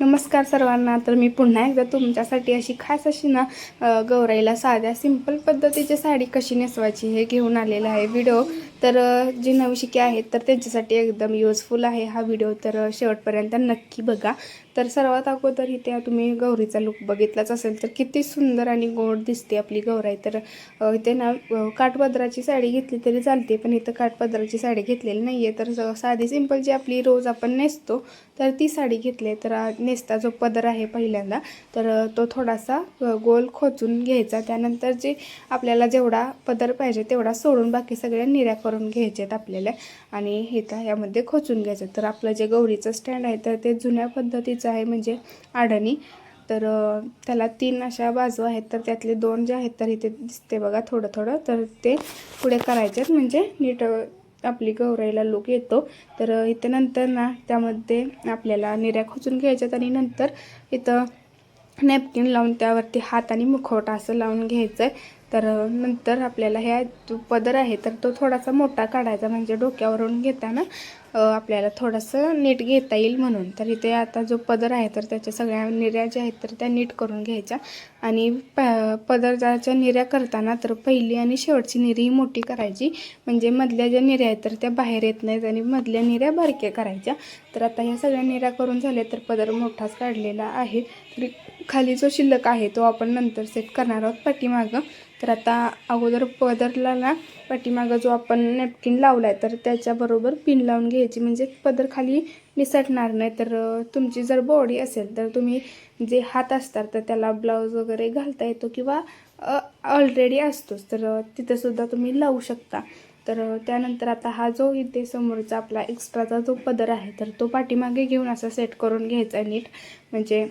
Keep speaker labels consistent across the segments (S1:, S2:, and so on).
S1: नमस्कार सर्वांना। तर मी पुन्हा एकदा तुमच्यासाठी अशी खास अशी ना गौराईला साध्या सिंपल पद्धतीची साडी कशी नेसवायची हे घेऊन आलेला आहे व्हिडिओ। तर जे नवशिके आहेत तर त्यांच्यासाठी एकदम युजफुल आहे हा व्हिडिओ, तर शेवटपर्यंत नक्की बघा। तर सर्वात अगोदर इथे तुम्ही गौरीचा लुक बघितलाच असेल, तर किती सुंदर आणि गोड दिसते आपली गौराई। तर इथे ना काठपदराची साडी घेतली तरी चालते, पण इथं काठपदराची साडी घेतलेली नाही आहे, तर साधी सिंपल जी आपली रोज आपण नेसतो तर ती साडी घेतली। तर नेसता जो पदर आहे पहिल्यांदा तर तो थोडासा गोल खोचून घ्यायचा, त्यानंतर जे आपल्याला जेवढा पदर पाहिजे तेवढा सोडून बाकी सगळ्या निऱ्या करून घ्यायच्यात आपल्याला आणि इथं यामध्ये खोचून घ्यायचं। तर आपलं जे गौरीचं स्टँड आहे तर ते जुन्या पद्धतीचं आहे, म्हणजे आडणी। तर त्याला 3 अशा बाजू आहेत, तर त्यातले 2 जे आहेत तर इथे दिसते बघा थोडं थोडं, तर ते पुढे करायचे म्हणजे नीट आपली गौराईला लुक येतो। तर इथे नंतर ना त्यामध्ये आपल्याला निऱ्या खोचून घ्यायच्यात आणि नंतर इथं नॅपकिन लावून त्यावरती हात आणि मुखवटा असं लावून घ्यायचं आहे। तर नंतर आपल्याला ह्या पदर आहे तर तो थोडासा मोठा काढायचा, म्हणजे डोक्यावरून घेताना आपल्याला थोडंसं नीट घेता येईल म्हणून। तर इथे आता जो पदर आहे तर त्याच्या सगळ्या निऱ्या ज्या आहेत तर त्या नीट करून घ्यायच्या आणि पदराच्या निऱ्या करताना तर पहिली आणि शेवटची निरी ही मोठी करायची, म्हणजे मधल्या ज्या निऱ्या आहेत तर त्या बाहेर येत नाहीत आणि मधल्या निऱ्या बारक्या करायच्या। तर आता ह्या सगळ्या निऱ्या करून झाल्या तर पदर मोठाच काढलेला आहे, तर खाली जो शिल्लक आहे तो आपण नंतर सेट करणार आहोत पाठीमागं। तर आता अगोदर पदरला ना पाठीमागं जो आपण नॅपकिन लावला आहे तर त्याच्याबरोबर पिन लावून घ्यायची, म्हणजे पदर खाली निसटणार नाही। तर तुमची जर बॉडी असेल तर तुम्ही जे हात असतात तर त्याला ब्लाऊज वगैरे घालता येतो किंवा ऑलरेडी असतोच, तर तिथंसुद्धा तुम्ही लावू शकता। तर त्यानंतर आता हा जो इथे समोरचा आपला एक्स्ट्राचा जो पदर आहे तर तो पाठीमागे घेऊन असा सेट करून घ्यायचा नीट, म्हणजे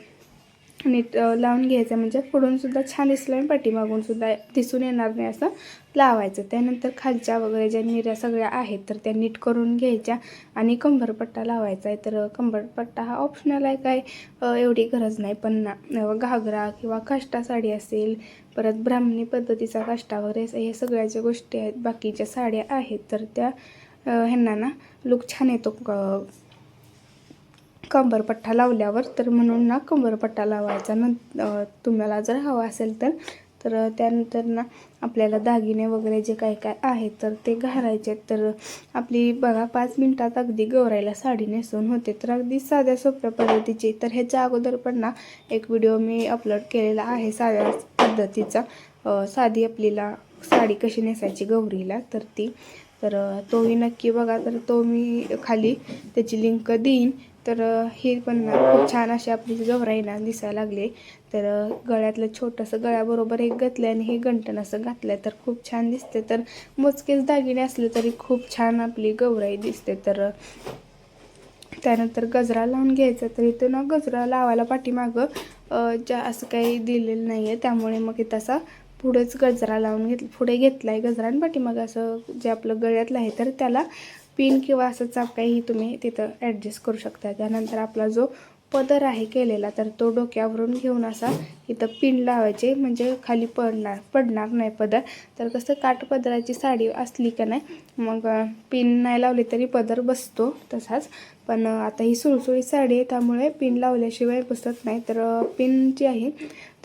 S1: नीट लावून घ्यायचं, म्हणजे पुढूनसुद्धा छान दिसलं आणि पाठीमागूनसुद्धा दिसून येणार नाही असं लावायचं। त्यानंतर खालच्या वगैरे ज्या निऱ्या सगळ्या आहेत तर त्या नीट करून घ्यायच्या आणि कंबरपट्टा लावायचा आहे। तर कंबरपट्टा हा ऑप्शनल आहे, काय एवढी गरज नाही, पण घागरा किंवा काष्टा साडी असेल, परत ब्राह्मणी पद्धतीचा काष्टा वगैरे हे सगळ्या ज्या गोष्टी आहेत बाकीच्या साड्या आहेत तर त्या ह्यांना ना लुक छान येतो कंबरपट्टा लावल्यावर। तर म्हणून ना कंबरपट्टा लावायचा तुम्हाला जर हवा असेल तर त्यानंतर ना आपल्याला दागिने वगैरे जे काय काय आहेत तर ते घालायचे। तर आपली बघा 5 मिनिटात अगदी गौराईला साडी नेसवून होते, तर अगदी साध्या सोप्या पद्धतीची। तर ह्याच्या अगोदर पण ना एक व्हिडिओ मी अपलोड केलेला आहे साध्या पद्धतीचा, साधी आपल्याला साडी कशी नेसायची गौरीला तर तोही नक्की बघा। तर तो मी खाली त्याची लिंक देईन। तर हे पण ना खूप छान अशी आपली गौराई ना दिसायला लागले। तर गळ्यातलं छोटंसं गळ्याबरोबर एक घातलं आणि हे गंटन असं घातलं तर खूप छान दिसते। तर मोजकेच दागिने असले तरी खूप छान आपली गौराई दिसते। तर त्यानंतर गजरा लावून घ्यायचा, तर इथं ना गजरा लावायला पाठीमागं ज्या असं काही दिलेलं नाही आहे, त्यामुळे मग इथं असा पुढेच गजरा लावून पुढे घेतला आहे गजरा आणि पाठीमागं असं जे आपलं गळ्यातलं आहे तर त्याला पिन किंवा असं चाप काही तुम्ही तिथं ॲडजस्ट करू शकता। त्यानंतर आपला जो पदर आहे केलेला तर तो डोक्यावरून घेऊन असा इथं पिन लावायचे, म्हणजे खाली पडणार नाही पदर। तर कसं काठपदराची साडी असली का नाही मग पिन नाही लावली तरी पदर बसतो तसाच, पण आता ही सुळसुळीत साडी आहे त्यामुळे पिन लावल्याशिवाय बसत नाही। तर पिन जी आहे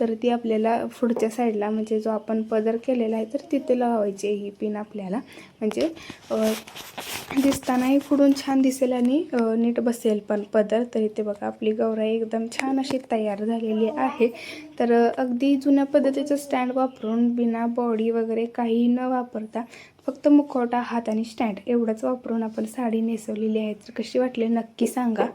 S1: तर ती आपल्याला पुढच्या साईडला, म्हणजे जो आपण पदर केलेला आहे तर तिथे लावायची ही पिन आपल्याला, म्हणजे दिसतानाही पुढून छान दिसेल आणि नीट बसेल पण पदर। तर इथे बघा आपली गौराई एकदम छान अशी तयार झालेली आहे। तर अगदी जुन्या पद्धतीचं स्टँड वापरून बिना बॉडी वगैरे काही न वापरता फक्त मुखवटा, हात आणि स्टँड एवढंच वापरून आपण साडी नेसवलेली आहे। तर कशी वाटली नक्की सांगा।